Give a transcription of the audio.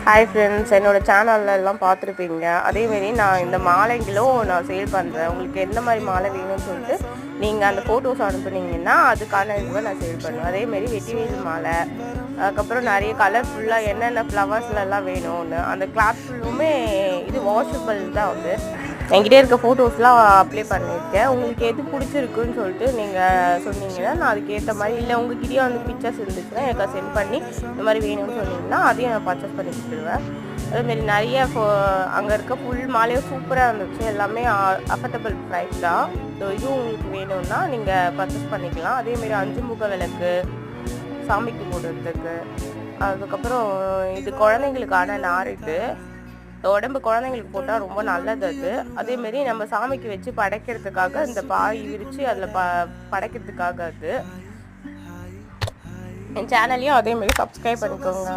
Hi friends, என்னோடய சேனல்லாம் பார்த்துருப்பீங்க. அதேமாரி நான் இந்த மாலைங்களும் நான் சேல் பண்ணுறேன். உங்களுக்கு எந்த மாதிரி மாலை வேணும்னு சொல்லிட்டு நீங்கள் அந்த ஃபோட்டோஸ் அனுப்புனீங்கன்னா அதுக்கான இதுவை நான் சேல் பண்ணுவேன். அதேமாரி வெட்டிவேல் மாலை, அதுக்கப்புறம் நிறைய கலர்ஃபுல்லாக என்னென்ன ஃப்ளவர்ஸ்லாம் வேணும்னு அந்த கிளாத் ஃபுல்லுமே இது வாஷபிள் தான். என்கிட்ட இருக்க ஃபோட்டோஸ்லாம் அப்ளை பண்ணியிருக்கேன். உங்களுக்கு எது பிடிச்சிருக்குன்னு சொல்லிட்டு நீங்கள் சொன்னீங்கன்னா நான் அதுக்கேற்ற மாதிரி, இல்லை உங்கள்கிட்டயே பிக்சர்ஸ் இருந்துச்சுன்னா எனக்கு சென்ட் பண்ணி இந்த மாதிரி வேணும்னு சொன்னீங்கன்னா அதையும் நான் பர்ச்சேஸ் பண்ணி கொடுத்துருவேன். அதுமாரி நிறைய அங்கே இருக்க ஃபுல் மாலையும் சூப்பராக இருந்துச்சு. எல்லாமே அஃபர்டபுள் ப்ரைஸ் தான். ஸோ இதுவும் உங்களுக்கு வேணும்னா நீங்கள் பர்ச்சேஸ் பண்ணிக்கலாம். அதேமாரி 5 முக விளக்கு சாமிக்கு போடுறதுக்கு, அதுக்கப்புறம் இது குழந்தைங்களுக்கான நார், இது உடம்பு குழந்தைங்களுக்கு போட்டால் ரொம்ப நல்லது. அதேமாரி நம்ம சாமிக்கு வச்சு படைக்கிறதுக்காக இந்த பாய் விரித்து அதில் படைக்கிறதுக்காக. என் சேனல்லையும் அதேமாரி சப்ஸ்கிரைப் பண்ணிக்கோங்க.